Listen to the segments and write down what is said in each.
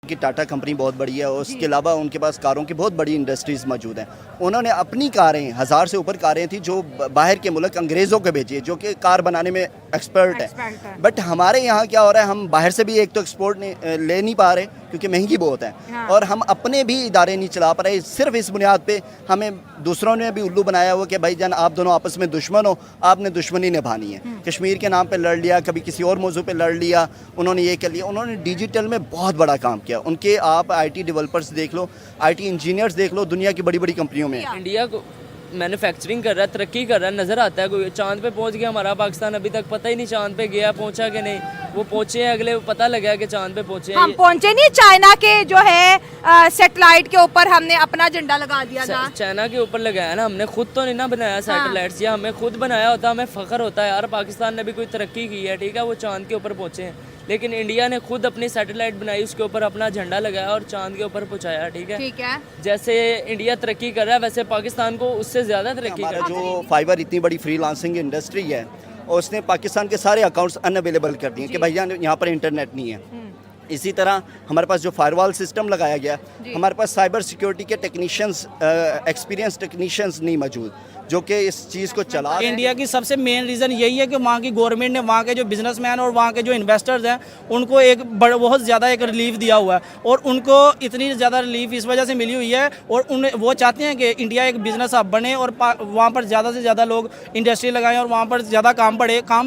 कि टाटा कंपनी बहुत बड़ी है और उसके अलावा उनके पास कारों की बहुत बड़ी इंडस्ट्रीज़ मौजूद हैं। उन्होंने अपनी कारें 1000 से ऊपर कारें थी जो बाहर के मुल्क अंग्रेज़ों को भेजी है, जो कि कार बनाने में एक्सपर्ट है। बट हमारे यहाँ क्या हो रहा है, हम बाहर से भी एक तो एक्सपोर्ट ले नहीं पा रहे क्योंकि महंगी बहुत है। हाँ। और हम अपने भी इदारे नहीं चला पा रहे। सिर्फ इस बुनियाद पे हमें दूसरों ने भी उल्लू बनाया हुआ कि भाई जान आप दोनों आपस में दुश्मन हो, आपने दुश्मनी निभानी है। कश्मीर के नाम पे लड़ लिया, कभी किसी और मौजू पे लड़ लिया, उन्होंने ये कर लिया। उन्होंने डिजिटल में बहुत बड़ा काम किया। उनके आप आईटी डेवलपर्स देख लो, आईटी इंजीनियर्स देख लो, दुनिया की बड़ी बड़ी कंपनियों में। इंडिया को मैन्युफैक्चरिंग कर रहा है, तरक्की कर रहा है, नज़र आता है। कोई चांद पे पहुंच गया, हमारा पाकिस्तान अभी तक पता ही नहीं चांद पे गया, पहुंचा कि नहीं। वो पहुंचे हैं, अगले पता लगा कि चांद पे पहुंचे हैं। हम पहुंचे नहीं, चाइना के जो है सैटेलाइट के ऊपर हमने अपना झंडा लगा दिया था। चाइना के ऊपर लगाया ना हमने, खुद तो नहीं ना बनाया सैटेलाइट्स। या हमें खुद बनाया होता, हमें फख्र होता है यार पाकिस्तान ने भी कोई तरक्की की है, ठीक है, वो चांद के ऊपर पहुंचे हैं। लेकिन इंडिया ने खुद अपनी सैटेलाइट बनाई, उसके ऊपर अपना झंडा लगाया और चांद के ऊपर पहुंचाया, ठीक है। ठीक है, जैसे इंडिया तरक्की कर रहा है वैसे पाकिस्तान को उससे ज्यादा तरक्की हमारा करना जो फाइबर इतनी बड़ी फ्रीलांसिंग इंडस्ट्री है और उसने पाकिस्तान के सारे अकाउंट्स अनअवेलेबल कर दिए कि भैया यहाँ पर इंटरनेट नहीं है। इसी तरह हमारे पास जो फायरवॉल सिस्टम लगाया गया, हमारे पास साइबर सिक्योरिटी के टेक्नीशियंस, एक्सपीरियंस टेक्नीशियंस नहीं मौजूद जो कि इस चीज़ को चला रहे हैं। इंडिया की सबसे मेन रीज़न यही है कि वहाँ की गवर्नमेंट ने वहाँ के जो बिजनेसमैन और वहाँ के जो इन्वेस्टर्स हैं उनको एक बहुत ज़्यादा एक रिलीफ दिया हुआ है। और उनको इतनी ज़्यादा रिलीफ इस वजह से मिली हुई है और वो चाहते हैं कि इंडिया एक बिज़नेस हब बने और वहाँ पर ज़्यादा से ज़्यादा लोग इंडस्ट्री लगाएं और वहाँ पर ज़्यादा काम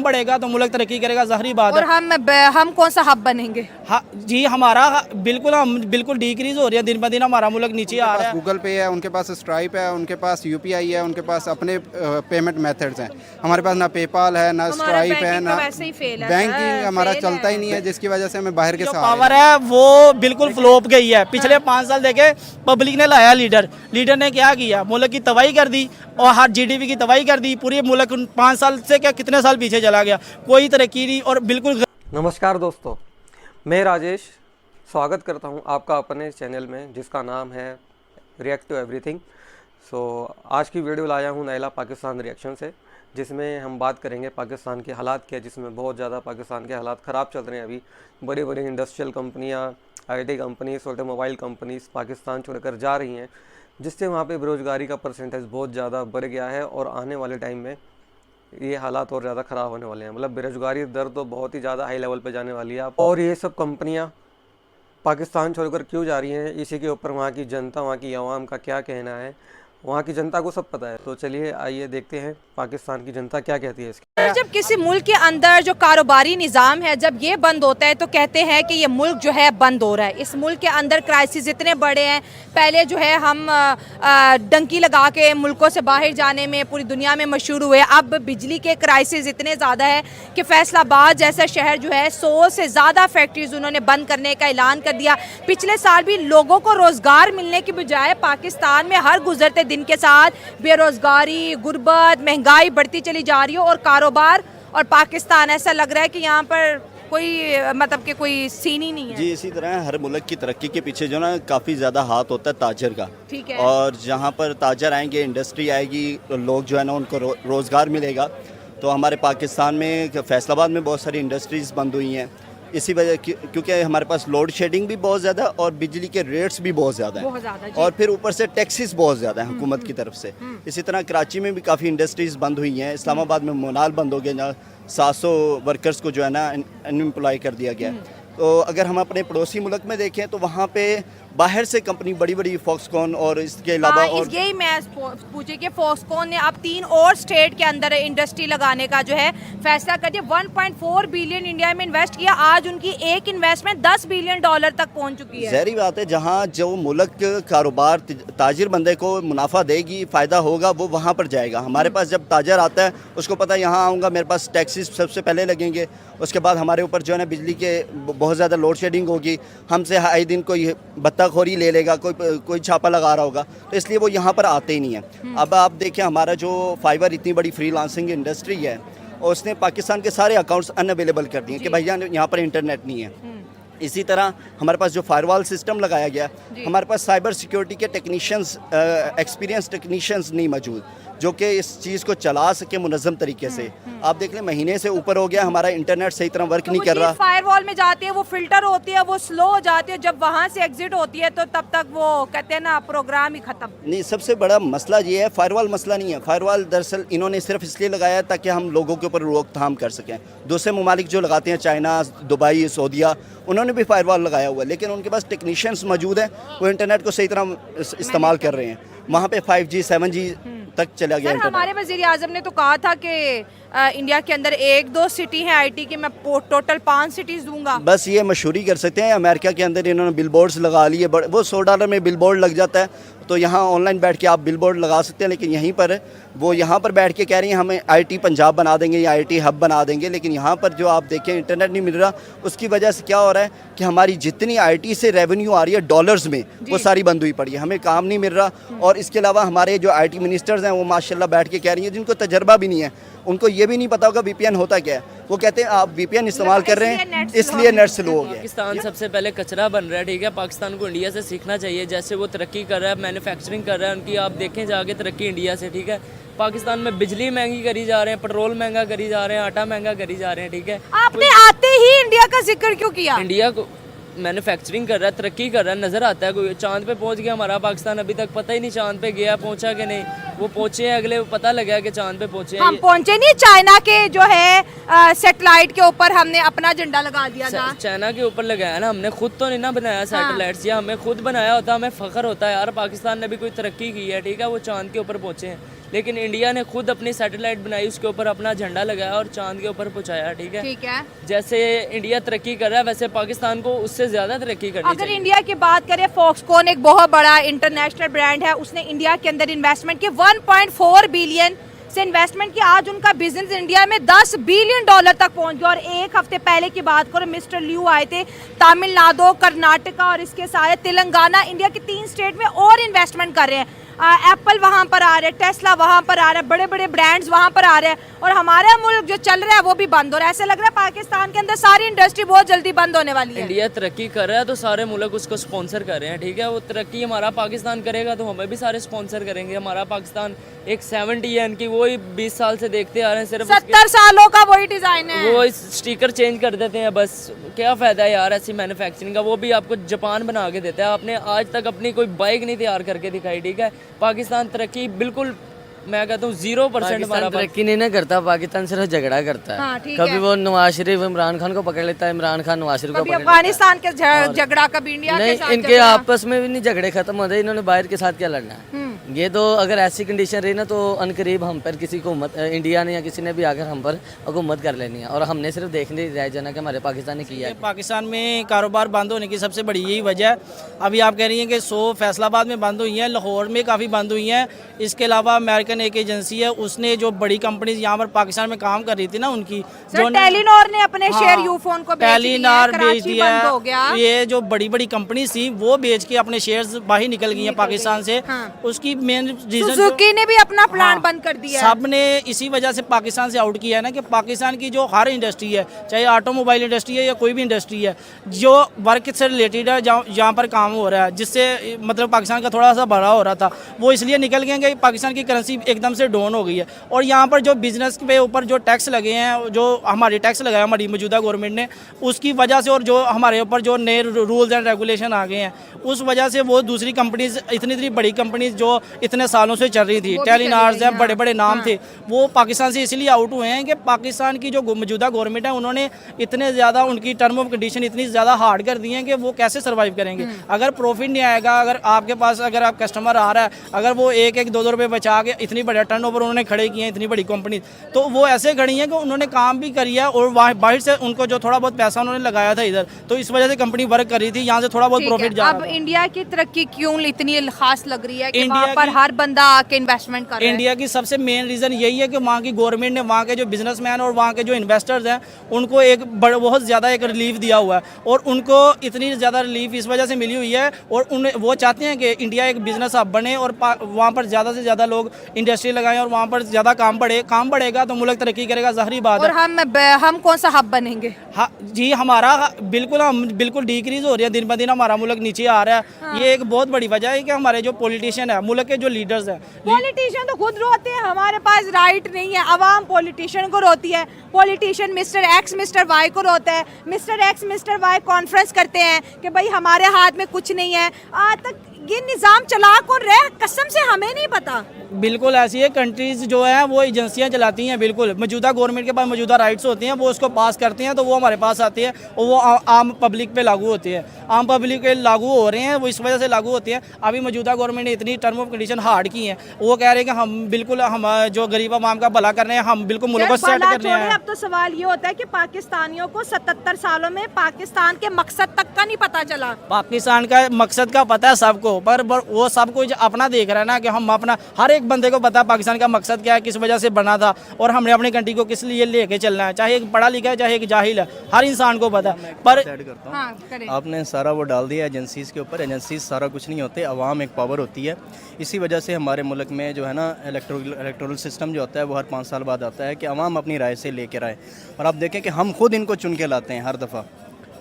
बढ़ेगा तो मुल्क तरक्की करेगा, ज़ाहिर बात है। और हम कौन सा हब बनेंगे? हाँ जी, हम बिल्कुल डिक्रीज हो रही है, दिन ब दिन हमारा मुल्क नीचे आ रहा है। गूगल पे है, उनके पास स्ट्राइप है, उनके पास यूपीआई है, उनके पास अपने पेमेंट मेथड्स हैं। हमारे पास ना पेपाल है, ना स्ट्राइप है, ना बैंकिंग हमारा चलता ही नहीं है, जिसकी वजह से हमें बाहर के पावर है वो बिल्कुल फ्लॉप गई है। पिछले 5 साल देखे, पब्लिक ने लाया लीडर ने क्या किया, मुल्क की तबाही कर दी और हर जीडीपी की तबाही कर दी। पूरे मुल्क 5 साल से क्या कितने साल पीछे चला गया, कोई तरक्की नहीं और बिल्कुल। नमस्कार दोस्तों, मैं राजेश स्वागत करता हूं आपका अपने चैनल में जिसका नाम है रिएक्ट टू एवरीथिंग। आज की वीडियो लाया हूं नाइला पाकिस्तान रिएक्शन से, जिसमें हम बात करेंगे पाकिस्तान के हालात क्या, जिसमें बहुत ज़्यादा पाकिस्तान के हालात ख़राब चल रहे हैं। अभी बड़ी बड़ी इंडस्ट्रियल कंपनियां, IT companies, automobile companies Pakistan छोड़कर जा रही हैं, जिससे वहाँ पे बेरोज़गारी का परसेंटेज बहुत ज़्यादा बढ़ गया है और आने वाले टाइम में ये हालात और ज़्यादा ख़राब होने वाले हैं। मतलब बेरोज़गारी दर तो बहुत ही ज़्यादा हाई लेवल पे जाने वाली है। और ये सब कंपनियां पाकिस्तान छोड़कर क्यों जा रही हैं, इसी के ऊपर वहाँ की जनता, वहाँ की आवाम का क्या कहना है, वहाँ की जनता को सब पता है। तो चलिए आइए देखते हैं पाकिस्तान की जनता क्या कहती है इसके। जब किसी मुल्क के अंदर जो कारोबारी निज़ाम है जब ये बंद होता है तो कहते हैं कि ये मुल्क जो है बंद हो रहा है। इस मुल्क के अंदर क्राइसिस इतने बड़े हैं, पहले जो है हम डंकी लगा के मुल्कों से बाहर जाने में पूरी दुनिया में मशहूर हुए। अब बिजली के क्राइसिस इतने ज़्यादा है कि फैसलाबाद जैसा शहर जो है 100 से ज़्यादा फैक्ट्रीज उन्होंने बंद करने का ऐलान कर दिया। पिछले साल भी लोगों को रोज़गार मिलने की बजाय पाकिस्तान में हर गुजरते दिन के साथ बेरोज़गारी, गुर्बत, महंगाई बढ़ती चली जा रही है और कारोबार और पाकिस्तान ऐसा लग रहा है कि यहाँ पर कोई मतलब कि कोई सीन ही नहीं है। जी, इसी तरह हर मुल्क की तरक्की के पीछे जो ना काफ़ी ज़्यादा हाथ होता है ताजर का। ठीक है। और जहाँ पर ताजर आएंगे, इंडस्ट्री आएगी, लोग जो है ना उनको रोज़गार मिलेगा। तो हमारे पाकिस्तान में फैसलाबाद में बहुत सारी इंडस्ट्रीज़ बंद हुई हैं इसी वजह, क्योंकि हमारे पास लोड शेडिंग भी बहुत ज़्यादा और बिजली के रेट्स भी बहुत ज़्यादा हैं और फिर ऊपर से टैक्सेस बहुत ज़्यादा हैं हुकूमत की तरफ से। इसी तरह कराची में भी काफ़ी इंडस्ट्रीज़ बंद हुई हैं, इस्लामाबाद में मोनाल बंद हो गया, जहाँ 700 वर्कर्स को जो है ना अनएम्प्लॉय कर दिया गया। तो अगर हम अपने पड़ोसी मुल्क में देखें तो वहाँ पे बाहर से कंपनी बड़ी बड़ी फॉक्सकॉन और इसके अलावा और यही मैं पूछे कि फॉक्सकॉन ने अब 3 और स्टेट के अंदर इंडस्ट्री लगाने का जो है फैसला कर दिया। 1.4 बिलियन इंडिया में इन्वेस्ट किया, आज उनकी एक इन्वेस्टमेंट $10 बिलियन तक पहुंच चुकी है। ज़ाहिर बात है, जहाँ जो मुल्क कारोबार ताजिर बंदे को मुनाफा देगी, फ़ायदा होगा, वो वहाँ पर जाएगा। हमारे पास जब ताजर आता है उसको पता है यहाँ आऊँगा, मेरे पास टैक्सेस सबसे पहले लगेंगे, उसके बाद हमारे ऊपर जो है ना बिजली के बहुत ज़्यादा लोड शेडिंग होगी, हमसे आए दिन कोई बत्ताखोरी ले लेगा, कोई छापा लगा रहा होगा, तो इसलिए वो यहाँ पर आते ही नहीं है। अब आप देखें, हमारा जो फाइबर इतनी बड़ी फ्रीलांसिंग इंडस्ट्री है और उसने पाकिस्तान के सारे अकाउंट्स अनअवेलेबल कर दिए कि भैया यहाँ पर इंटरनेट नहीं है। इसी तरह हमारे पास जो फायरवॉल सिस्टम लगाया गया, हमारे पास साइबर सिक्योरिटी के टेक्नीशियंस, एक्सपीरियंस टेक्नीशियंस नहीं मौजूद जो कि इस चीज़ को चला सके मुनज़्ज़म तरीके से। आप देख लें महीने से ऊपर हो गया, हमारा इंटरनेट सही तरह वर्क नहीं कर रहा। फायरवॉल में जाती है, वो फिल्टर होती है, वो स्लो हो जाती है, जब वहाँ से एग्जिट होती है तो तब तक वो कहते हैं ना प्रोग्राम ही खत्म। नहीं, सबसे बड़ा मसला ये है, फायरवॉल मसला नहीं है। फायरवॉल दरअसल इन्होंने सिर्फ इसलिए लगाया है ताकि हम लोगों के ऊपर रोकथाम कर सकें। दूसरे ममालिक जो लगाते हैं, चाइना, दुबई, सऊदीया, उन्होंने भी फायरवॉल लगाया हुआ है, लेकिन उनके पास टेक्नीशियंस मौजूद हैं, वो इंटरनेट को सही तरह इस्तेमाल कर रहे हैं। वहाँ पे 5G 7G तक चला गया इंटरनेट। हमारे वज़ीर आज़म ने तो कहा था कि इंडिया के अंदर 1-2 सिटी है आईटी की, मैं टोटल 5 सिटीज़ दूंगा। बस ये मशहूरी कर सकते हैं। अमेरिका के अंदर इन्होंने बिलबोर्ड्स लगा लिए, वो $100 में बिलबोर्ड लग जाता है, तो यहाँ ऑनलाइन बैठ के आप बिलबोर्ड लगा सकते हैं। लेकिन यहीं पर वो यहाँ पर बैठ के कह रही हैं हमें आईटी पंजाब बना देंगे या आईटी हब बना देंगे, लेकिन यहाँ पर जो आप देखें इंटरनेट नहीं मिल रहा। उसकी वजह से क्या हो रहा है कि हमारी जितनी आईटी से रेवेन्यू आ रही है डॉलर्स में, वो सारी बंद हुई पड़ी है, हमें काम नहीं मिल रहा। और इसके अलावा हमारे जो आईटी मिनिस्टर्स हैं वो माशाल्लाह बैठ के कह रही हैं, जिनको तजर्बा भी नहीं है, उनको ये भी नहीं पता होगा वीपीएन होता क्या है। वो कहते हैं आप वीपीएन इस्तेमाल कर रहे हैं इसलिए नेट स्लो हो गया। पाकिस्तान सबसे पहले कचरा बन रहा है, ठीक है। पाकिस्तान को इंडिया से सीखना चाहिए, जैसे वो तरक्की कर रहा है, मैन्युफैक्चरिंग कर रहा है उनकी, आप देखें जाके तरक्की इंडिया से, ठीक है। पाकिस्तान में बिजली महंगी करी जा रहे हैं, पेट्रोल महंगा करी जा रहे हैं, आटा महंगा करी जा रहे हैं, ठीक है। आपने आते ही इंडिया का जिक्र क्यों किया? इंडिया को मैन्युफैक्चरिंग कर रहा है, तरक्की कर रहा है, नज़र आता है। कोई चांद पे पहुंच गया, हमारा पाकिस्तान अभी तक पता ही नहीं चांद पे गया, पहुंचा कि नहीं। वो पहुंचे हैं, अगले पता लगा कि चांद पे पहुंचे हैं। हम पहुंचे नहीं, चाइना के जो है सैटेलाइट के ऊपर हमने अपना झंडा लगा दिया था। चाइना के ऊपर लगाया ना हमने, खुद तो नहीं ना बनाया सैटेलाइट्स। या हमें खुद बनाया होता हमें फ़ख्र होता है यार, पाकिस्तान ने भी कोई तरक्की की है, ठीक है। वो चांद के ऊपर पहुंचे हैं, लेकिन इंडिया ने खुद अपनी सैटेलाइट बनाई, उसके ऊपर अपना झंडा लगाया और चांद के ऊपर पहुंचाया, ठीक है। ठीक है, जैसे इंडिया तरक्की कर रहा है वैसे पाकिस्तान को उससे ज़्यादा तरक्की करनी अगर चाहिए। इंडिया की बात करें, फॉक्सकॉन एक बहुत बड़ा इंटरनेशनल ब्रांड है, उसने इंडिया के अंदर इन्वेस्टमेंट की 1.4 बिलियन से इन्वेस्टमेंट की। आज उनका बिजनेस इंडिया में $10 बिलियन तक पहुंच गया। और एक हफ्ते पहले की बात करो, मिस्टर ल्यू आए थे, तमिलनाडु, कर्नाटका और इसके सारे तेलंगाना, इंडिया के 3 स्टेट में और इन्वेस्टमेंट कर रहे हैं। एप्पल वहाँ पर आ रहे हैं, टेस्ला वहाँ पर आ रहा है, बड़े बड़े ब्रांड्स वहाँ पर आ रहे हैं, और हमारा मुल्क जो चल रहा है वो भी बंद हो रहा है। ऐसा लग रहा है पाकिस्तान के अंदर सारी इंडस्ट्री बहुत जल्दी बंद होने वाली है। इंडिया तरक्की कर रहा है तो सारे मुल्क उसको स्पॉन्सर कर रहे हैं, ठीक है। वो तरक्की हमारा पाकिस्तान करेगा तो हमें भी सारे स्पॉन्सर करेंगे। हमारा पाकिस्तान एक 70 है इनकी, वही 20 साल से देखते आ रहे हैं, सिर्फ 70 सालों का वही डिजाइन है, वो स्टिकर चेंज कर देते हैं बस। क्या फ़ायदा है यार ऐसी मैन्युफैक्चरिंग का, वो भी आपको जापान बना के देता है। आपने आज तक अपनी कोई बाइक नहीं तैयार करके दिखाई, ठीक है। पाकिस्तान तरक्की बिल्कुल, मैं कहता हूँ 0% हमारा तरक्की नहीं ना करता, पाकिस्तान सिर्फ झगड़ा करता है। हाँ, ठीक कभी है। वो नवाज शरीफ इमरान खान को पकड़ लेता है, इमरान खान नवाज शरीफ को कभी पकड़ लेता अफगानिस्तान के झगड़ा, कभी इंडिया है। के नहीं, साथ इनके झगड़ा। आपस में भी नहीं झगड़े खत्म होते, इन्होंने बाहर के साथ क्या लड़ना है। ये तो अगर ऐसी कंडीशन रही ना तो अनकरीब हम पर किसी को इंडिया ने या किसी ने भी आकर हम पर हुकूमत कर लेनी है, और हमने सिर्फ देखने रह जाना कि हमारे पाकिस्तान ने किया है। पाकिस्तान में कारोबार बंद होने की सबसे बड़ी यही वजह है। अभी आप कह रही हैं कि 100 फैसलाबाद में बंद हुई हैं, लाहौर में काफ़ी बंद हुई हैं। इसके अलावा अमेरिकन एक एजेंसी है, उसने जो बड़ी कंपनीज यहाँ पर पाकिस्तान में काम कर रही थी ना, उनकी सर, टेलीनॉर ने अपने शेयर यूफोन को टेलीनॉर बेच कराची बंद हो गया। दिया। ये जो बड़ी बड़ी कंपनी थी वो बेच के अपने शेयर्स बाहर निकल गई हैं पाकिस्तान से। हाँ। उसकी मेन रीजन सुजुकी ने भी अपना प्लांट बंद कर दिया है। सब ने इसी वजह से पाकिस्तान से आउट किया है ना, कि पाकिस्तान की जो हर इंडस्ट्री है, चाहे ऑटोमोबाइल इंडस्ट्री है या कोई भी इंडस्ट्री है, जो वर्क से रिलेटेड है, जहाँ पर काम हो रहा है, जिससे मतलब पाकिस्तान का थोड़ा सा बड़ा हो रहा था, वो इसलिए निकल गए कि पाकिस्तान की करेंसी एकदम से डाउन हो गई है। और यहाँ पर जो बिजनेस पे ऊपर जो टैक्स लगे हैं, जो हमारी टैक्स लगाया हमारी मौजूदा गवर्नमेंट ने, उसकी वजह से, और जो हमारे ऊपर जो नए रूल्स एंड रेगुलेशन आ गए हैं, उस वजह से वो दूसरी कंपनीज, इतनी बड़ी कंपनीज जो इतने सालों से चल रही थी, टेलीनॉर्स हैं, बड़े बड़े नाम थे, वो पाकिस्तान से इसलिए आउट हुए हैं कि पाकिस्तान की जो मौजूदा गवर्नमेंट है, उन्होंने इतने ज़्यादा उनकी टर्म ऑफ कंडीशन इतनी ज़्यादा हार्ड कर दी हैं कि वो कैसे सर्वाइव करेंगे। अगर प्रॉफिट नहीं आएगा, अगर आपके पास अगर आप कस्टमर आ रहा है, अगर वो 1-2 रुपये बचा के इतनी बड़ा टर्नओवर उन्होंने खड़े किए हैं, इतनी बड़ी कंपनी, तो वो ऐसे खड़ी हैं कि उन्होंने काम भी करी है और बाहर से उनको जो थोड़ा बहुत पैसा उन्होंने लगाया था इधर, तो इस वजह से कंपनी वर्क कर रही थी, यहाँ से थोड़ा बहुत प्रॉफिट जा रहा अब था। इंडिया की तरक्की क्यों इतनी खास लग रही है कि इंडिया पर हर बंदा आके इन्वेस्टमेंट कर रहा है। इंडिया की सबसे मेन रीज़न यही है कि वहाँ की गवर्नमेंट ने वहाँ के जो बिजनेसमैन और वहाँ के जो इन्वेस्टर्स हैं उनको एक बहुत ज़्यादा एक रिलीफ दिया हुआ है, और उनको इतनी ज़्यादा रिलीफ इस वजह से मिली हुई है, और उन्हें वो चाहते हैं कि इंडिया एक बिजनेस हब बने और वहाँ पर ज़्यादा से ज़्यादा लोग इंडस्ट्री लगाएं और वहाँ पर ज़्यादा काम बढ़ेगा तो मुल्क तरक्की करेगा, ज़ाहिर बात और है। हम कौन सा हब बनेंगे? हाँ जी, हम बिल्कुल डिक्रीज हो रही है, दिन ब दिन हमारा मुल्क नीचे आ रहा है। हाँ। ये एक बहुत बड़ी वजह है कि हमारे जो पॉलिटिशियन है, मुल्क के जो लीडर्स हैं, पॉलिटिशियन तो खुद रोते हैं हमारे पास राइट नहीं है, अवाम पॉलिटिशियन को रोती है। Politician mister X mister Y को रोता है, mister X mister Y conference करते हैं कि भाई हमारे हाथ में कुछ नहीं है। आज तक ये निज़ाम चला कौन रहा है, कसम से हमें नहीं पता। बिल्कुल ऐसी है, कंट्रीज जो है वो एजेंसियां चलाती हैं, बिल्कुल मौजूदा गवर्नमेंट के पास मौजूदा राइट्स होती हैं, वो उसको पास करती हैं तो वो हमारे पास आती है और वो आम पब्लिक पे लागू होती है। आम पब्लिक पे लागू हो रहे हैं, वो इस वजह से लागू होती हैं। अभी मौजूदा गवर्नमेंट ने इतनी टर्म ऑफ कंडीशन हार्ड की हैं, वो कह रहे हैं कि हम बिल्कुल हम जो गरीब आवाम का भला कर रहे हैं, हम बिल्कुल मुल्क को सेट कर रहे हैं। अब तो सवाल ये होता है कि पाकिस्तानियों को 77 सालों में पाकिस्तान के मकसद तक का नहीं पता चला। पाकिस्तान का मकसद का पता है सबको, पर वो सब कुछ अपना देख रहा है ना, कि हम अपना, हर एक बंदे को पता है पाकिस्तान का मकसद क्या है, किस वजह से बना था, और हमने अपनी कंट्री को किस लिए लेके चलना है। चाहे एक पढ़ा लिखा है, चाहे एक जाहिल है, हर इंसान को पता है। पर हाँ, आपने सारा वो डाल दिया एजेंसीज़ के ऊपर। एजेंसीज सारा कुछ नहीं होते, अवाम एक पावर होती है। इसी वजह से हमारे मुल्क में जो है ना इलेक्टोरल सिस्टम जो होता है वो हर 5 साल बाद आता है कि अवाम अपनी राय से लेकर आए। और आप देखें कि हम खुद इनको चुन के लाते हैं हर दफ़ा,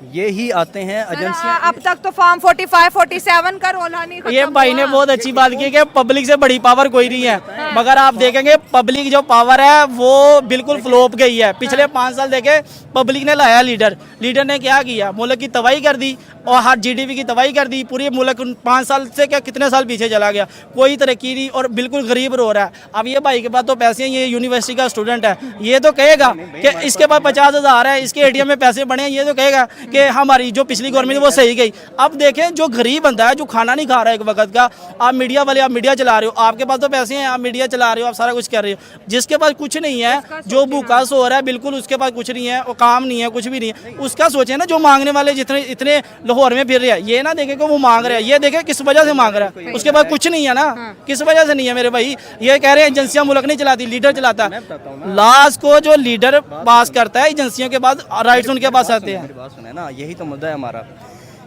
ये ही आते हैं एजेंसियां। अब तक तो फॉर्म 45 47 का रोला नहीं खत्म ये भाई ने बहुत अच्छी बात की कि पब्लिक से बड़ी पावर कोई नहीं है, मगर आप देखेंगे पब्लिक जो पावर है वो बिल्कुल फ्लोप गई है। पिछले 5 साल देखे, पब्लिक ने लाया लीडर ने क्या किया, मुल्क की तबाही कर दी और हर जीडीपी की तबाही कर दी। पूरी मुल्क 5 साल से क्या कितने साल पीछे चला गया, कोई तरक्की नहीं, और बिल्कुल गरीब रो रहा है। अब ये भाई के पास तो पैसे हैं, ये यूनिवर्सिटी का स्टूडेंट है, ये तो कहेगा कि इसके पास 50,000 है, इसके एटीएम में पैसे बने हैं, ये तो कहेगा कि हमारी जो पिछली गवर्नमेंट वो सही गई। अब देखें जो गरीब बंदा है, जो खाना नहीं खा रहा है एक वक्त का, आप मीडिया वाले, आप मीडिया चला रहे हो, आपके पास तो पैसे हैं, आप मीडिया चला रहे हो, आप सारा कुछ कर रहे हो। जिसके पास कुछ नहीं है, जो भूखा सो रहा है, बिल्कुल उसके पास कुछ नहीं है, और काम नहीं है, कुछ भी नहीं है, उसका सोचे ना। जो मांगने वाले जितने इतने लाहौर में फिर रहे हैं, ये ना देखे कि वो मांग रहे हैं, ये देखे किस वजह से मांग रहा है, उसके पास कुछ नहीं है ना, किस वजह से नहीं है मेरे भाई। ये कह रहे हैं एजेंसियां मुल्क नहीं चलाती, लीडर चलाता है। लास्ट को जो लीडर पास करता है, एजेंसियों के बाद राइट्स उनके पास आते हैं। बात सुने ना, यही तो मुद्दा है हमारा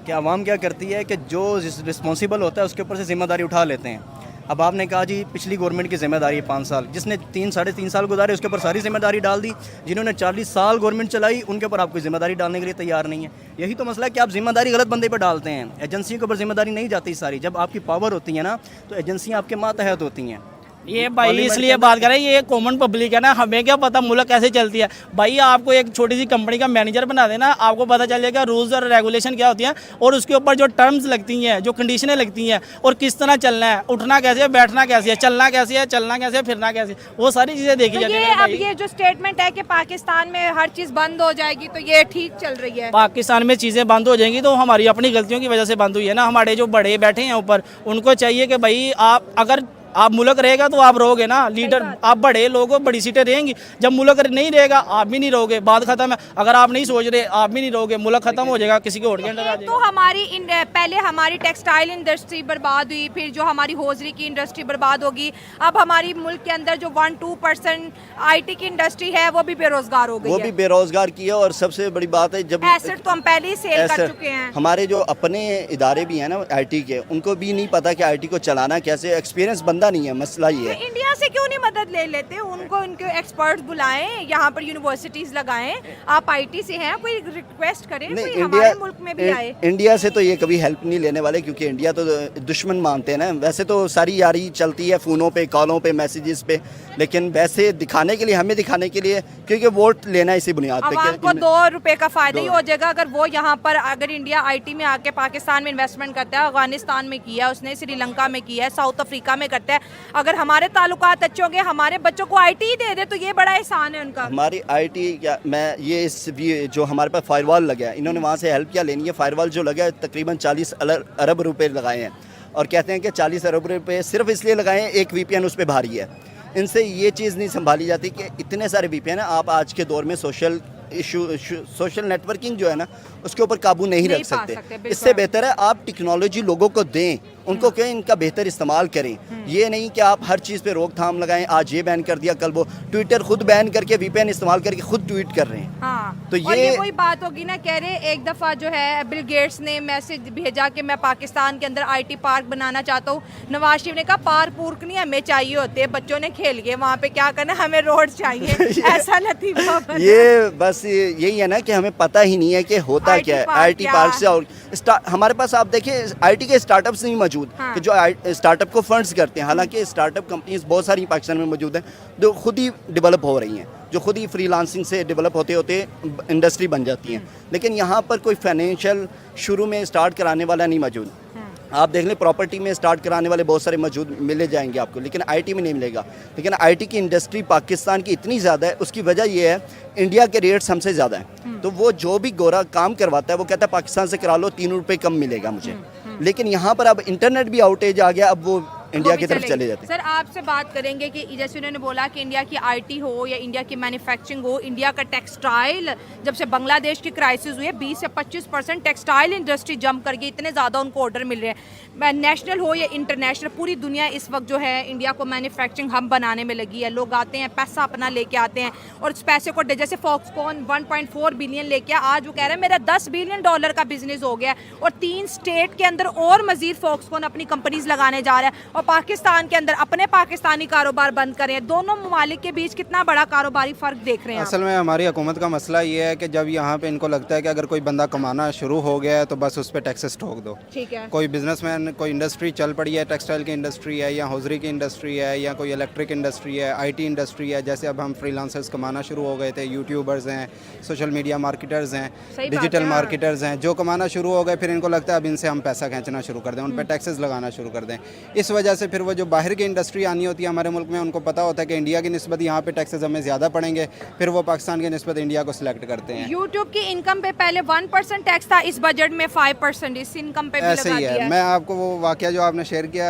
कि आवाम क्या करती है कि जो रिस्पॉन्सिबल होता है उसके ऊपर से जिम्मेदारी उठा लेते हैं। अब आपने कहा जी पिछली गवर्नमेंट की जिम्मेदारी है 5 साल, जिसने 3-3.5 साल गुजारे उसके ऊपर सारी जिम्मेदारी डाल दी। जिन्होंने 40 साल गवर्नमेंट चलाई उनके ऊपर आप कोई जिम्मेदारी डालने के लिए तैयार नहीं है। यही तो मसला है कि आप जिम्मेदारी गलत बंदे पर डालते हैं। एजेंसियों के ऊपर जिम्मेदारी नहीं जाती सारी। जब आपकी पावर होती है ना तो एजेंसियाँ आपके मातहत होती हैं। ये भाई इसलिए बात कर रहे हैं, ये कॉमन पब्लिक है ना, हमें क्या पता मुल्क कैसे चलती है। भाई आपको एक छोटी सी कंपनी का मैनेजर बना देना, आपको पता चल जाएगा रूल्स और रेगुलेशन क्या होती हैं, और उसके ऊपर जो टर्म्स लगती हैं, जो कंडीशनें लगती हैं, और किस तरह चलना है, उठना कैसे है, बैठना कैसे है, चलना कैसे है, चलना कैसे है, फिरना कैसे, वो सारी चीज़ें देखी जाती हैं। अब ये जो स्टेटमेंट है कि पाकिस्तान में हर चीज़ बंद हो जाएगी, तो ये ठीक चल रही है? पाकिस्तान में चीज़ें बंद हो जाएंगी तो हमारी अपनी गलतियों की वजह से बंद हुई है ना। हमारे जो बड़े बैठे हैं ऊपर, उनको चाहिए कि भाई आप अगर आप मुल्क रहेगा तो आप रहोगे ना, लीडर आप बड़े लोग हो, बड़ी सीटें रहेंगी। जब मुल्क नहीं रहेगा आप भी नहीं रहोगे, बात खत्म है। अगर आप नहीं सोच रहे आप भी नहीं रहोगे, मुल्क खत्म हो जाएगा, किसी के और के अंडर आ जाएगा। तो हमारी पहले हमारी टेक्सटाइल इंडस्ट्री बर्बाद हुई, फिर जो हमारी हौजरी की इंडस्ट्री बर्बाद होगी, अब हमारी मुल्क के अंदर जो 1-2% IT की इंडस्ट्री है वो भी बेरोजगार हो गई वो है। भी बेरोजगार की है। और सबसे बड़ी बात है जब एसेट तो हम पहले ही सेल कर चुके हैं। हमारे जो अपने इदारे भी हैं ना IT के, उनको भी नहीं पता कि IT को चलाना कैसे, एक्सपीरियंस बंदा नहीं है, मसला ही है। इंडिया से क्यों नहीं मदद ले लेते, उनको उनके एक्सपर्ट्स बुलाएं, यहाँ पर यूनिवर्सिटीज लगाएं। आप IT से हैं, कोई रिक्वेस्ट करें, कोई हमारे मुल्क में भी आए। इंडिया से तो ये कभी हेल्प नहीं लेने वाले, क्योंकि इंडिया तो दुश्मन मानते हैं ना। वैसे तो सारी यारी चलती है फ़ोनों पे, कॉलों पे, मैसेजेस पे, लेकिन वैसे दिखाने के लिए, हमें दिखाने के लिए, क्योंकि वोट लेना इसी बुनियाद पे। आवाम को 2 रुपए का फायदा ही हो जाएगा अगर वो यहाँ पर, अगर इंडिया IT में आके पाकिस्तान में इन्वेस्टमेंट करता है, अफगानिस्तान में किया है उसने, श्रीलंका में किया है, साउथ अफ्रीका में करता है। अगर हमारे ताल्लुकात अच्छे होंगे, हमारे बच्चों को IT ही दे दे तो ये बड़ा एहसान है उनका। हमारी IT क्या, मैं ये जो हमारे पास फायरवॉल लगा है, इन्होंने वहाँ से हेल्प क्या लेनी है। फायरवॉल जो लगा है तकरीबन 40 अरब रुपए लगाए हैं, और कहते हैं कि 40 अरब रुपए सिर्फ इसलिए लगाए हैं, एक VPN उस पर भारी है। इनसे ये चीज़ नहीं संभाली जाती कि इतने सारे VPN हैं। आप आज के दौर में सोशल सोशल नेटवर्किंग जो है ना उसके ऊपर काबू नहीं रख पा सकते। बिल्कुल। इससे बेहतर है आप टेक्नोलॉजी लोगों को दें, उनको कहें इनका बेहतर इस्तेमाल करें। ये नहीं कि आप हर चीज़ पे रोकथाम लगाएं, आज ये बैन कर दिया कल वो। ट्विटर खुद बैन करके VPN इस्तेमाल करके खुद ट्वीट कर रहे हैं। हाँ, तो और ये वही बात होगी ना, कह रहे एक दफ़ा जो है बिल गेट्स ने मैसेज भेजा कि मैं पाकिस्तान के अंदर IT पार्क बनाना चाहता हूँ। नवाज शरीफ ने कहा पार्क पूर्क नहीं हमें चाहिए होते, बच्चों ने खेल गए वहाँ पे, क्या करना हमें रोड चाहिए। ऐसा लतीफ़ा बना। ये बस यही है ना कि हमें पता ही नहीं है कि होता IT क्या है पार्क IT पार्क से। और हमारे पास आप देखें IT के स्टार्टअप्स नहीं मौजूद हाँ। कि जो स्टार्टअप को फंड्स करते हैं। हालांकि स्टार्टअप कंपनीज बहुत सारी पाकिस्तान में मौजूद हैं जो खुद ही डेवलप हो रही हैं, जो खुद ही फ्रीलांसिंग से डेवलप होते होते इंडस्ट्री बन जाती हैं। लेकिन यहाँ पर कोई फाइनेंशियल शुरू में स्टार्ट कराने वाला नहीं मौजूद। आप देख लें प्रॉपर्टी में स्टार्ट कराने वाले बहुत सारे मौजूद मिले जाएंगे आपको, लेकिन IT में नहीं मिलेगा। लेकिन IT की इंडस्ट्री पाकिस्तान की इतनी ज़्यादा है, उसकी वजह यह है इंडिया के रेट्स हमसे ज़्यादा हैं। तो वो जो भी गोरा काम करवाता है वो कहता है पाकिस्तान से करा लो 3 रुपये कम मिलेगा मुझे। लेकिन यहाँ पर अब इंटरनेट भी आउटेज आ गया, अब वो इंडिया की तरफ चले जाते हैं। सर आपसे बात करेंगे कि जैसे उन्होंने बोला कि इंडिया की IT हो या इंडिया की मैन्युफैक्चरिंग हो, इंडिया का टेक्सटाइल, जब से बांग्लादेश की क्राइसिस हुई है 20 से 25% टेक्सटाइल इंडस्ट्री जंप कर गई, इतने ज़्यादा उनको ऑर्डर मिल रहे हैं। नेशनल हो या इंटरनेशनल, पूरी दुनिया इस वक्त जो है इंडिया को मैन्युफैक्चरिंग हब बनाने में लगी है। लोग आते हैं, पैसा अपना लेके आते हैं और उस पैसे को, जैसे फॉक्सकॉन 1.4 बिलियन लेके आज वो कह रहे हैं मेरा $10 बिलियन का बिजनेस हो गया और 3 स्टेट के अंदर और मजीद फॉक्सकॉन अपनी कंपनीज लगाने जा रहा है। और पाकिस्तान के अंदर अपने पाकिस्तानी कारोबार बंद करें। दोनों ममालिक के बीच कितना बड़ा कारोबारी फर्क देख रहे हैं असल में हमारी हुकूमत का मसला ये है कि जब यहाँ पे इनको लगता है कि अगर कोई बंदा कमाना शुरू हो गया है तो बस उस पर टैक्सेस ठोक दो। ठीक है। कोई बिजनेसमैन, कोई इंडस्ट्री चल पड़ी है, टेक्सटाइल की इंडस्ट्री है या हौजरी की इंडस्ट्री है या कोई इलेक्ट्रिक इंडस्ट्री है, IT इंडस्ट्री है, जैसे अब हम फ्रीलांसर्स कमाना शुरू हो गए थे, यूट्यूबर्स हैं, सोशल मीडिया मार्केटर्स हैं, डिजिटल मार्केटर्स हैं, जो कमाना शुरू हो गए, फिर इनको लगता है अब इनसे हम पैसा खींचना शुरू कर दें, उन पर टैक्सेस लगाना शुरू कर दें। इस वजह से फिर वो जो बाहर की इंडस्ट्री आनी होती है हमारे मुल्क में, उनको पता होता है कि इंडिया की निस्बत यहाँ पे टैक्सेस हमें ज़्यादा पड़ेंगे, फिर वो पाकिस्तान की निस्बत इंडिया को सिलेक्ट करते हैं। यूट्यूब की इनकम पे पहले 1% टैक्स था, इस बजट में 5% इस इनकम पे भी ऐसे लगा ही दिया है। है। मैं आपको वो वाकया जो आपने शेयर किया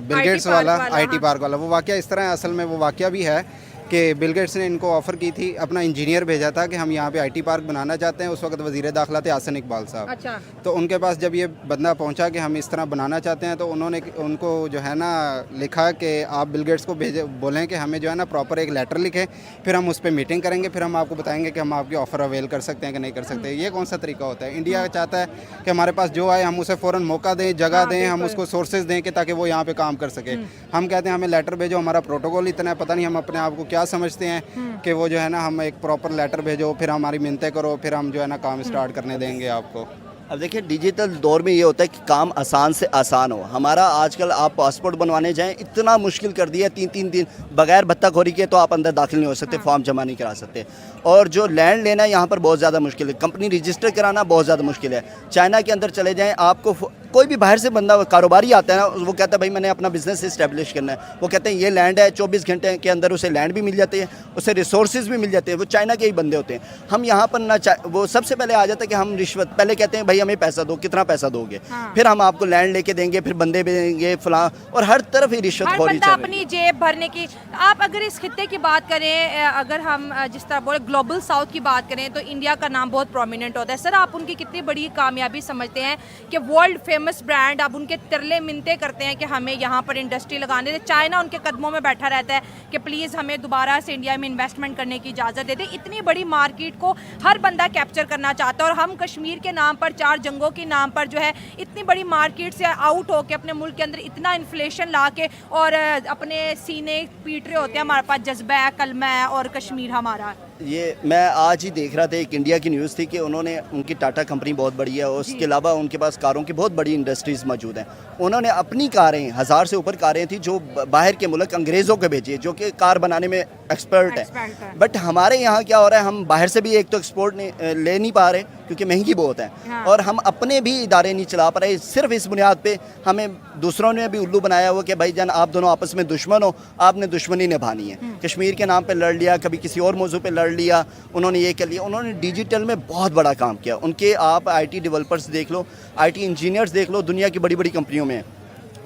बिल गेट्स वाला, IT पार्क वाला, वो वाकया इस तरह है। असल में वो वाकया भी है कि बिल गेट्स ने इनको ऑफ़र की थी, अपना इंजीनियर भेजा था कि हम यहाँ पे IT पार्क बनाना चाहते हैं। उस वक्त वज़ीर दाखिला थे आसन इकबाल साहब। अच्छा। तो उनके पास जब ये बंदा पहुँचा कि हम इस तरह बनाना चाहते हैं, तो उन्होंने उनको जो है ना लिखा कि आप बिल गेट्स को बोलें कि हमें जो है ना प्रॉपर एक लेटर लिखें, फिर हम उस पर मीटिंग करेंगे, फिर हम आपको बताएंगे कि हम आपकी ऑफ़र अवेल कर सकते हैं कि नहीं कर सकते। ये कौन सा तरीका होता है? इंडिया चाहता है कि हमारे पास जो आए हम उसे फ़ौरन मौका दें, जगह दें, हम उसको सोर्सेज दें कि ताकि वो यहाँ पे काम कर सके। हम कहते हैं हमें लेटर भेजो, हमारा प्रोटोकॉल इतना है, पता नहीं हम अपने आप को क्या समझते हैं कि वो जो है ना हम एक प्रॉपर लेटर भेजो, फिर हमारी मिन्नतें करो, फिर हम जो है ना काम स्टार्ट करने देंगे आपको। अब देखिए डिजिटल दौर में ये होता है कि काम आसान से आसान हो। हमारा आजकल आप पासपोर्ट बनवाने जाएं इतना मुश्किल कर दिया, 3-3 दिन बगैर भत्ताखोरी के तो आप अंदर दाखिल नहीं हो सकते, फॉर्म जमा नहीं करा सकते। और जो लैंड लेना है यहाँ पर बहुत ज़्यादा मुश्किल है, कंपनी रजिस्टर कराना बहुत ज़्यादा मुश्किल है। चाइना के अंदर चले जाएँ, आपको कोई भी बाहर से बंदा कारोबारी आता है ना, वो कहता है भाई मैंने अपना बिजनेस इस्टेब्लिश करना है, वो कहते हैं ये लैंड है, 24 घंटे के अंदर उसे लैंड भी मिल जाती है, उसे रिसोर्सेज भी मिल जाते हैं। वो चाइना के ही बंदे होते हैं। हम यहाँ पर ना वो सबसे पहले आ जाता है कि हम रिश्वत, पहले कहते हैं भाई हमें पैसा दो, कितना पैसा दोगे, फिर हम आपको लैंड लेके देंगे, फिर बंदे भी देंगे फलां, और हर तरफ ही रिश्वत खोरी चल रही है। अपनी जेब भरने की। आप अगर इस खित्ते की बात करें, अगर हम जिस तरह बोले ग्लोबल साउथ की बात करें, तो इंडिया का नाम बहुत प्रोमिनेंट होता है। सर आप उनकी कितनी बड़ी कामयाबी समझते हैं कि वर्ल्ड फेमस ब्रांड, अब उनके तरले मिनते करते हैं कि हमें यहाँ पर इंडस्ट्री लगाने दे। चाइना उनके कदमों में बैठा रहता है कि प्लीज़ हमें दोबारा से इंडिया में इन्वेस्टमेंट करने की इजाज़त दे दे। इतनी बड़ी मार्केट को हर बंदा कैप्चर करना चाहता है, और हम कश्मीर के नाम पर, 4 जंगों के नाम पर जो है इतनी बड़ी मार्केट से आउट होकर अपने मुल्क के अंदर इतना इन्फ्लेशन ला के और अपने सीने पीट रहे होते हैं। हमारे पास जज्बा है, कलमा है और कश्मीर हमारा। ये मैं आज ही देख रहा था, एक इंडिया की न्यूज़ थी कि उन्होंने, उनकी टाटा कंपनी बहुत बड़ी है और उसके अलावा उनके पास कारों की बहुत बड़ी इंडस्ट्रीज़ मौजूद हैं। उन्होंने अपनी कारें, 1000 से ऊपर कारें थी जो बाहर के मुल्क अंग्रेज़ों को भेजी है, जो कि कार बनाने में एक्सपर्ट है। बट हमारे यहाँ क्या हो रहा है, हम बाहर से भी एक तो एक्सपोर्ट ले नहीं पा रहे क्योंकि महंगी बहुत है, और हम अपने भी इदारे नहीं चला पा रहे। सिर्फ इस बुनियाद पे हमें दूसरों ने भी उल्लू बनाया हुआ कि भाई जान आप दोनों आपस में दुश्मन हो, आपने दुश्मनी निभानी है। कश्मीर के नाम पे लड़ लिया, कभी किसी और मौजू पे लड़ लिया, उन्होंने ये कर लिया। उन्होंने डिजिटल में बहुत बड़ा काम किया। उनके आप IT डेवलपर्स देख लो, IT इंजीनियर्स देख लो, दुनिया की बड़ी बड़ी कंपनियों में,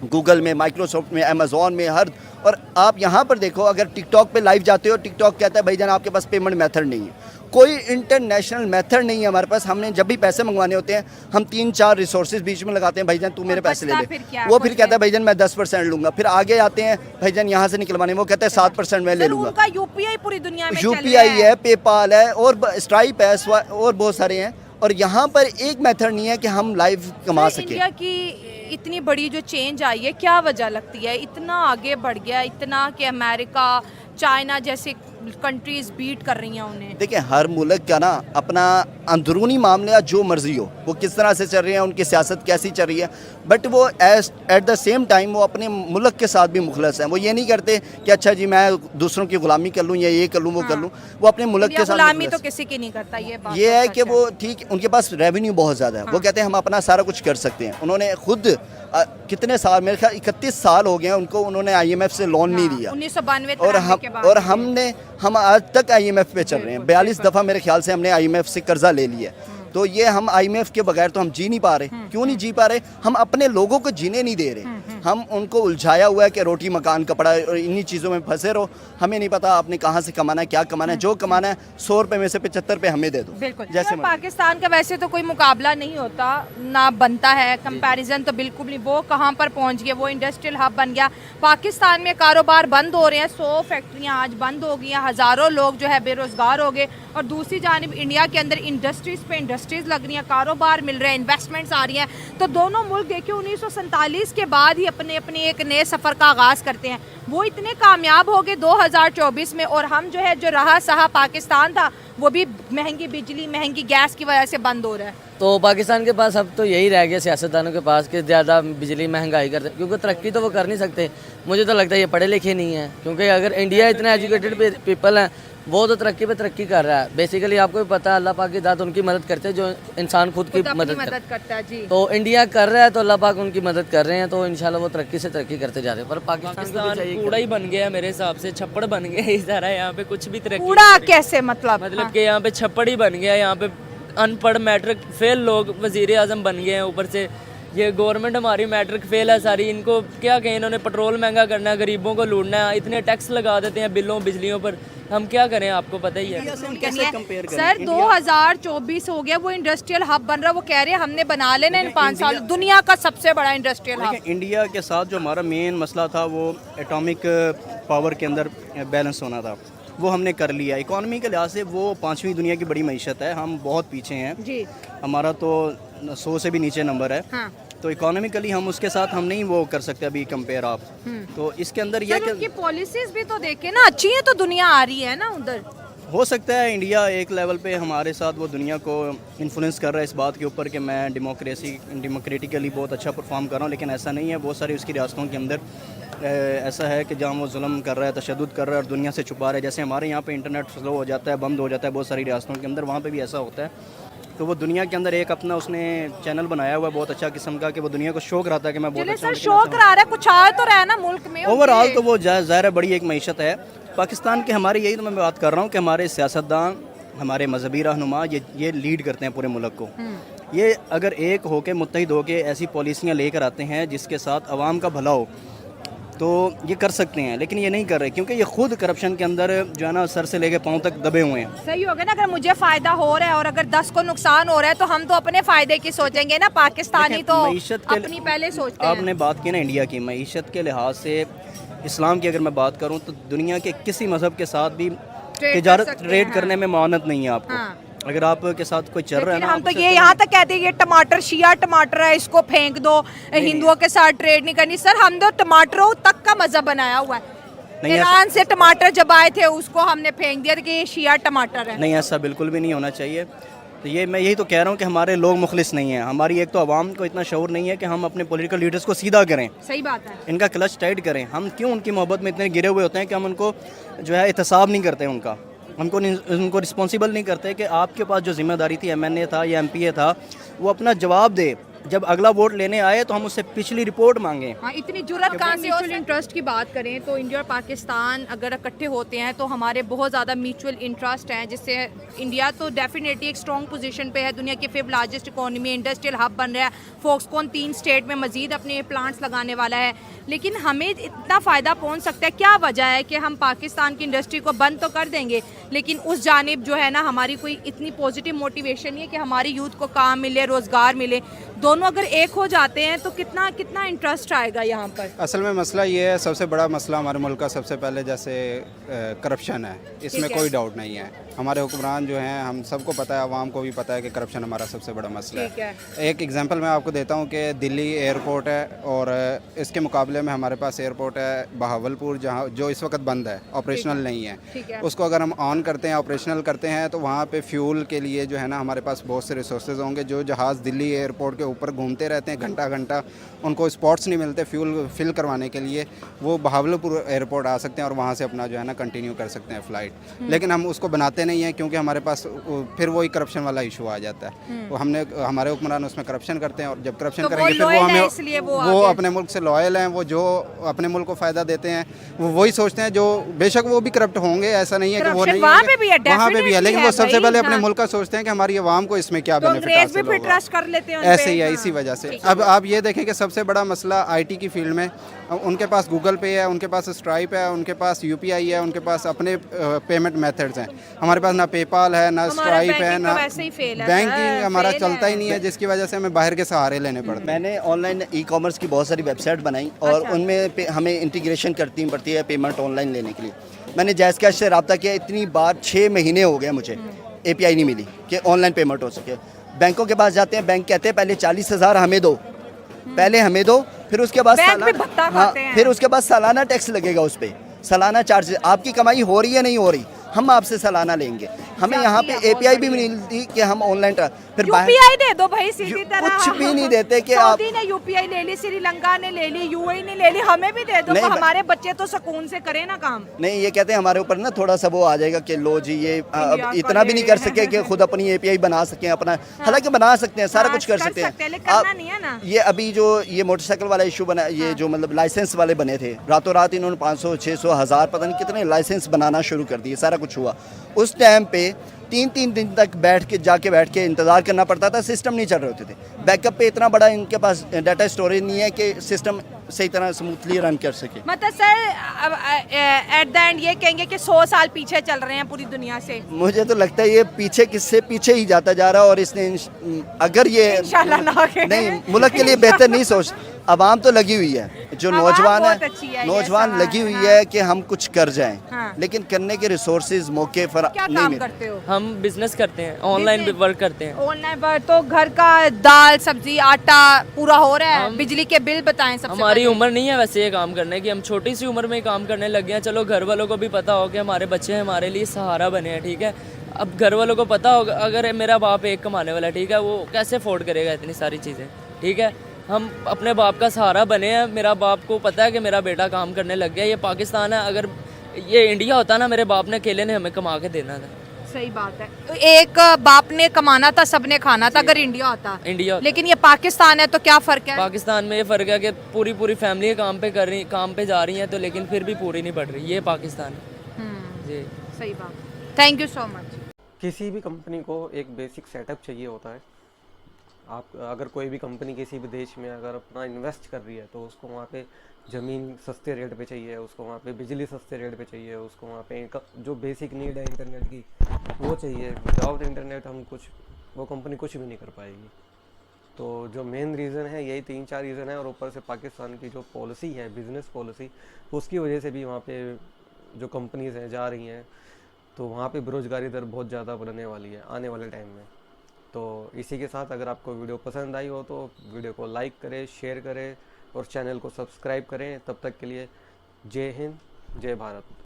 गूगल में, माइक्रोसॉफ्ट में, अमेज़ॉन में, हर। और आप यहाँ पर देखो, अगर टिकटॉक पे लाइव जाते हो, टिकटॉक कहता है भाईजान आपके पास पेमेंट मेथड नहीं है। कोई इंटरनेशनल मेथड नहीं है हमारे पास। हमने जब भी पैसे मंगवाने होते हैं हम 3-4 रिसोर्सेज बीच में लगाते हैं, भाईजान तू मेरे पैसे ले बचता ले। फिर क्या? वो कुछ फिर कहता है भाईजान मैं 10% लूँगा। फिर आगे आते हैं भाईजान यहाँ से निकलवाने, वो कहते हैं 7% मैं ले सर, लूँगा। उनका यूपीआई पूरी दुनिया में चल रहा यूपीआई है, पेपाल है और स्ट्राइप है और बहुत सारे हैं। और यहाँ पर एक मेथड नहीं है कि हम लाइव कमा सर, सकें। इंडिया की इतनी बड़ी जो चेंज आई है, क्या वजह लगती है इतना आगे बढ़ गया, इतना कि अमेरिका चाइना जैसे कंट्रीज बीट कर रही हैं उन्हें? देखिए हर मुल्क का ना अपना अंदरूनी मामला जो मर्जी हो वो किस तरह से चल रही है, उनकी सियासत कैसी चल रही है, बट वो एट द सेम टाइम वो अपने मुल्क के साथ भी मुखलस हैं। वो ये नहीं करते कि अच्छा जी मैं दूसरों की गुलामी कर लूँ या ये कर लूँ वो कर लूँ। वो अपने मुल्क के साथ गुलामी मुखलस तो किसी की नहीं करता, ये बात ये तो है सच कि वो ठीक उनके पास रेवेन्यू बहुत ज़्यादा है। वो कहते हैं हम अपना सारा कुछ कर सकते हैं। उन्होंने खुद कितने साल, मेरे ख्याल 31 साल हो गए हैं उनको, उन्होंने IMF से लोन नहीं लिया। 1992 और हम आज तक IMF पे चल रहे हैं। 42 दफ़ा मेरे ख्याल से हमने IMF से कर्जा ले लिया है। तो ये हम IMF के बगैर तो हम जी नहीं पा रहे। क्यों नहीं जी पा रहे? हम अपने लोगों को जीने नहीं दे रहे। हम उनको उलझाया हुआ है कि रोटी मकान कपड़ा और इन्हीं चीज़ों में फंसे रहो। हमें नहीं पता आपने कहाँ से कमाना है, क्या कमाना है। जो कमाना है 100 रुपये में से 75 रुपये हमें दे दो। बिल्कुल। जैसे सर, पाकिस्तान का वैसे तो कोई मुकाबला नहीं होता, ना बनता है, कंपैरिजन तो बिल्कुल नहीं। वो कहाँ पर पहुँच गया, वो इंडस्ट्रियल हब बन गया। पाकिस्तान में कारोबार बंद हो रहे हैं, 100 फैक्ट्रियाँ आज बंद हो गई हैं, हज़ारों लोग जो है बेरोज़गार हो गए। और दूसरी जानिब इंडिया के अंदर इंडस्ट्रीज़ पे इंडस्ट्रीज़ लग रही हैं, कारोबार मिल रहे हैं, इन्वेस्टमेंट्स आ रही हैं। तो दोनों मुल्क देखिए 1947 के बाद ही अपने अपने एक नए सफ़र का आगाज़ करते हैं। वो इतने कामयाब हो गए 2024 में, और हम जो है जो रहा सहा पाकिस्तान था वो भी महंगी बिजली महंगी गैस की वजह से बंद हो रहा है। तो पाकिस्तान के पास अब तो यही रह गया सियासतदानों के पास कि ज़्यादा बिजली महंगाई करते, क्योंकि तरक्की तो वो कर नहीं सकते। मुझे तो लगता है ये पढ़े लिखे नहीं है, क्योंकि अगर इंडिया इतने एजुकेटेड पीपल हैं, वो तो तरक्की पे तरक्की कर रहा है। बेसिकली आपको भी पता है अल्लाह पाक की ज़ात उनकी मदद करते हैं जो इंसान खुद की मदद करता है जी। तो इंडिया कर रहा है तो अल्लाह पाक उनकी मदद कर रहे हैं, तो इंशाल्लाह वो तरक्की से तरक्की करते जा रहे हैं। पर पाकिस्तान कूड़ा ही बन गया है मेरे हिसाब से, छप्पड़ बन गया है सारा। यहाँ पे कुछ भी तरक्की कूड़ा कैसे मतलब? मतलब कि यहाँ पे छप्पड़ ही बन गया है। यहाँ पे अनपढ़ मैट्रिक फेल लोग वजीर आजम बन गए हैं। ऊपर से ये गवर्नमेंट हमारी मैट्रिक फेल है सारी। इनको क्या कहें, इन्होंने पेट्रोल महंगा करना है, गरीबों को लूटना है, इतने टैक्स लगा देते हैं बिलों बिजलियों पर। हम क्या करें, आपको पता ही है। सर 2024 हो गया, वो इंडस्ट्रियल हब बन रहा है। वो कह रहे हैं हमने बना लेना इन 5 साल दुनिया का सबसे बड़ा इंडस्ट्रियल हब। इंडिया के साथ जो हमारा मेन मसला था वो एटॉमिक पावर के अंदर बैलेंस होना था, वो हमने कर लिया। इकॉनमी के लिहाज से वो 5वीं दुनिया की बड़ी मईशत है, हम बहुत पीछे हैं जी। हमारा तो 100 से भी नीचे नंबर है। हाँ। तो इकोनॉमिकली हम उसके साथ हम नहीं वो कर सकते अभी कंपेयर आप। तो इसके अंदर यह उनकी पॉलिसीज भी तो देखे ना, अच्छी है तो दुनिया आ रही है ना उधर। हो सकता है इंडिया एक लेवल पे हमारे साथ वो दुनिया को इन्फ्लुएंस कर रहा है इस बात के ऊपर कि मैं डेमोक्रेटिकली बहुत अच्छा परफॉर्म कर रहा हूँ, लेकिन ऐसा नहीं है। बहुत सारी उसकी रियासतों के अंदर ऐसा है कि जहाँ वो जुल्म कर रहा है, तशद्दुद कर रहा है और दुनिया से छुपा रहा है। जैसे हमारे यहाँ पे इंटरनेट स्लो हो जाता है, बंद हो जाता है बहुत सारी रियासतों के अंदर, वहाँ पे भी ऐसा होता है। तो वो दुनिया के अंदर एक अपना उसने चैनल बनाया हुआ है बहुत अच्छा किस्म का, कि वो दुनिया को शो कराता है कि मैं बहुत अच्छा हूं। शो करा रहा है, कुछ आ तो रहा है ना मुल्क में। ओवरऑल तो वो ज़ाहिर है बड़ी एक मईशत है पाकिस्तान के। हमारी यही तो मैं बात कर रहा हूँ कि हमारे सियासतदान, हमारे मजहबी रहनुमा ये लीड करते हैं पूरे मुल्क को। ये अगर एक होके मुत्तहिद होके ऐसी पॉलिसियाँ लेकर आते हैं जिसके साथ अवाम का भला हो तो ये कर सकते हैं, लेकिन ये नहीं कर रहे क्योंकि ये खुद करप्शन के अंदर जो है ना सर से लेके पाँव तक दबे हुए हैं। सही हो गया ना, अगर मुझे फायदा हो रहा है और अगर 10 को नुकसान हो रहा है तो हम तो अपने फायदे की सोचेंगे ना। पाकिस्तानी तो अपनी पहले सोचते हैं। आपने बात की ना इंडिया की मईशत के लिहाज से, इस्लाम की अगर मैं बात करूँ तो दुनिया के किसी मजहब के साथ भी तिजारत ट्रेड करने में मानत नहीं है आपको। हाँ। अगर आपके साथ कोई चल रहा है ना, हम तो ये यहाँ तक कहते हैं ये टमाटर शिया टमाटर है, इसको फेंक दो, हिंदुओं के साथ ट्रेड नहीं करनी। सर हम तो टमाटरों तक का मजहब बनाया हुआ है। ईरान से टमाटर जब आए थे उसको हमने फेंक दिया कि ये शिया टमाटर है। नहीं, ऐसा बिल्कुल भी नहीं होना चाहिए। तो ये मैं यही तो कह रहा हूँ कि हमारे लोग मुखलिस नहीं हैं। हमारी एक तो आवाम को इतना शऊर नहीं है कि हम अपने पॉलिटिकल लीडर्स को सीधा करें। सही बात है। इनका क्लच टाइट करें। हम क्यों उनकी मोहब्बत में इतने गिरे हुए होते हैं कि हम उनको जो है एहतसाब नहीं करते उनका, उनको रिस्पॉन्सिबल नहीं करते कि आपके पास जो जिम्मेदारी थी MNA था या MPA था वो अपना जवाब दे जब अगला वोट लेने आए तो हम उससे पिछली रिपोर्ट मांगें। हाँ, इतनी जुर्रत कहाँ से? म्यूचुअल इंटरेस्ट की बात करें तो इंडिया और पाकिस्तान अगर इकट्ठे होते हैं तो हमारे बहुत ज़्यादा म्यूचुअल इंटरेस्ट हैं, जिससे इंडिया तो डेफिनेटली एक स्ट्रॉन्ग पोजीशन पे है, दुनिया की 5th largest economy, industrial hub बन रहा है, फॉक्सकॉन 3 स्टेट में मजीद अपने प्लांट्स लगाने वाला है, लेकिन हमें इतना फ़ायदा पहुँच सकता है, क्या वजह है कि हम पाकिस्तान की इंडस्ट्री को बंद तो कर देंगे लेकिन उस जानिब जो है ना हमारी कोई इतनी पॉजिटिव मोटिवेशन नहीं है कि हमारी यूथ को काम मिले, रोज़गार मिले। दोनों अगर एक हो जाते हैं तो कितना कितना इंटरेस्ट आएगा यहाँ पर? असल में मसला ये है, सबसे बड़ा मसला हमारे मुल्क का सबसे पहले जैसे करप्शन है, इसमें ठीक है। कोई डाउट नहीं है। हमारे हुक्मरान जो हैं, हम सबको पता है, आवाम को भी पता है कि करप्शन हमारा सबसे बड़ा मसला ठीक है। एक एग्जांपल मैं आपको देता हूँ कि दिल्ली एयरपोर्ट है और इसके मुकाबले में हमारे पास एयरपोर्ट है बहावलपुर, जहाँ जो इस वक्त बंद है, ऑपरेशनल नहीं ठीक है। है। उसको अगर हम ऑन करते हैं, ऑपरेशनल करते हैं, तो वहाँ पे फ्यूल के लिए जो है ना हमारे पास बहुत से रिसोर्सेज होंगे। जो जहाज़ दिल्ली एयरपोर्ट के ऊपर घूमते रहते हैं घंटा घंटा, उनको स्पॉट्स नहीं मिलते फ्यूल फिल करवाने के लिए, वो बहावलपुर एयरपोर्ट आ सकते हैं और वहाँ से अपना जो है ना कंटिन्यू कर सकते हैं फ़्लाइट। लेकिन हम उसको बनाते नहीं हैं क्योंकि हमारे पास फिर वही करप्शन वाला इशू आ जाता है। वो हमारे हुक्मरान उसमें करप्शन करते हैं और जब करप्शन तो करेंगे फिर loyal वो है, हमें इसलिए वो वो आगे। अपने मुल्क से लॉयल हैं, वो जो अपने मुल्क को फ़ायदा देते हैं वो वही सोचते हैं। जो बेशक वो भी करप्ट होंगे, ऐसा नहीं है कि वो Corruption नहीं वहाँ होंगे, पे भी है, वहाँ पे भी है, definitely लेकिन है वो सबसे भाई, पहले अपने हाँ। मुल्क का सोचते हैं कि हमारी आवाम को इसमें क्या तो बेनिफिट अंग्रेज हासिल भी फिर होगा। ट्रस्ट कर लेते हैं उन ऐसे पे। ही है, हाँ। इसी वजह से। ठीक अब आप ये देखें कि सबसे बड़ा मसला आईटी की फील्ड में, उनके पास गूगल पे है, उनके पास स्ट्राइप है, उनके पास यूपीआई है, उनके पास अपने पेमेंट मेथड्स हैं। हमारे पास ना पेपाल है, ना हमारा स्ट्राइप है, बैंकिंग ना तो वैसे ही फेल है, बैंकिंग सर, हमारा फेल चलता ही है। नहीं है, जिसकी वजह से हमें बाहर के सहारे लेने पड़ते हैं। मैंने ऑनलाइन ई-कॉमर्स की बहुत सारी वेबसाइट बनाई और अच्छा। उनमें हमें इंटीग्रेशन करनी पड़ती है पेमेंट ऑनलाइन लेने के लिए। मैंने जैज़ कैश से रब्ता किया, इतनी बार 6 महीने हो गए मुझे एपीआई नहीं मिली कि ऑनलाइन पेमेंट हो सके। बैंकों के पास जाते हैं, बैंक कहते हैं पहले 40,000 हमें दो, पहले हमें दो, फिर उसके बाद बैंक भी भत्ता खाते हैं। फिर उसके बाद सालाना टैक्स लगेगा उस पर, सालाना चार्ज। आपकी कमाई हो रही है नहीं हो रही, हम आपसे सालाना लेंगे। हमें यहाँ पे एपीआई भी मिलती कि हम ऑनलाइन फिर यूपीआई दे दो भाई सीधी तरह। कुछ भी नहीं देते कि आप सऊदी ने यूपीआई ले ली, श्रीलंका ने ले ली, यूएई ने ले ली, हमें भी दे दो नहीं, तो हमारे बच्चे तो सुकून से करें ना काम। नहीं, ये कहते हैं हमारे ऊपर ना थोड़ा सा वो आ जाएगा कि लो जी ये अब इतना भी नहीं कर सके कि खुद अपनी एपीआई बना सकें अपना। हालांकि बना सकते हैं, सारा हाँ, कुछ कर सकते लेकिन हैं। करना नहीं है ना। ये अभी जो ये मोटरसाइकिल वाला इशू बना, ये जो मतलब लाइसेंस वाले बने थे, रातों रात इन्होंने 500 600 1000 पता नहीं कितने लाइसेंस बनाना शुरू कर दिए, सारा कुछ हुआ। उस टाइम पे 3-3 दिन तक बैठ के इंतज़ार करना पड़ता था, सिस्टम नहीं चल रहे होते थे। बैकअप पे इतना बड़ा इनके पास डाटा स्टोरेज नहीं है कि सिस्टम सही तरह स्मूथली रन कर सके। मतलब सर एट द एंड ये कहेंगे कि 100 साल पीछे चल रहे हैं पूरी दुनिया से। मुझे तो लगता है ये पीछे किससे पीछे ही जाता जा रहा है और इसने अगर ये इंशाल्लाह ना आगे। नहीं, मुल्क के लिए बेहतर नहीं सोच। आवाम तो लगी हुई है, जो आवाम नौजवान बहुत अच्छी है, है, ये नौजवान सवाल, लगी हुई हाँ। है कि हम कुछ कर जाएं, हाँ। लेकिन करने के रिसोर्सेज मौके पर क्या नहीं काम मिल। करते हो? हम बिजनेस करते हैं, ऑनलाइन Business? वर्क करते हैं। ऑनलाइन पर तो घर का दाल सब्जी आटा पूरा हो रहा है, बिजली के बिल बताएं सबसे हमारी पहले। उम्र नहीं है वैसे ये काम करने की, हम छोटी सी उम्र में ही काम करने लग गए हैं। चलो घर वालों को भी पता हो कि हमारे बच्चे हमारे लिए सहारा बने हैं, ठीक है। अब घर वालों को पता होगा अगर मेरा बाप एक कमाने वाला है, ठीक है, वो कैसे अफोर्ड करेगा इतनी सारी चीज़ें, ठीक है। हम अपने बाप का सहारा बने हैं। मेरा बाप को पता है कि मेरा बेटा काम करने लग गया। ये पाकिस्तान है, अगर ये इंडिया होता ना, मेरे बाप ने अकेले ने हमें कमा के देना था। सही बात है, तो एक बाप ने कमाना था, सबने खाना था अगर इंडिया होता। इंडिया होता। लेकिन ये पाकिस्तान है तो क्या फर्क है? पाकिस्तान में ये फ़र्क है कि पूरी फैमिली काम पे कर रही, काम पे जा रही हैं, तो लेकिन फिर भी पूरी नहीं पड़ रही। ये पाकिस्तान है जी। सही बात। Thank you so much. किसी भी कंपनी को एक बेसिक सेटअप चाहिए होता है। आप अगर कोई भी कंपनी किसी भी देश में अगर अपना इन्वेस्ट कर रही है तो उसको वहाँ पे ज़मीन सस्ते रेट पे चाहिए, उसको वहाँ पे बिजली सस्ते रेट पे चाहिए, उसको वहाँ पे जो बेसिक नीड है इंटरनेट की वो चाहिए। विदाउट इंटरनेट वो कंपनी कुछ भी नहीं कर पाएगी। तो जो मेन रीज़न है यही 3-4 रीज़न है, और ऊपर से पाकिस्तान की जो पॉलिसी है, बिज़नेस पॉलिसी, उसकी वजह से भी वहाँ पे जो कंपनीज़ हैं जा रही हैं, तो वहाँ पे बेरोज़गारी दर बहुत ज़्यादा बढ़ने वाली है आने वाले टाइम में। तो इसी के साथ अगर आपको वीडियो पसंद आई हो तो वीडियो को लाइक करें, शेयर करें और चैनल को सब्सक्राइब करें। तब तक के लिए जय हिंद, जय भारत।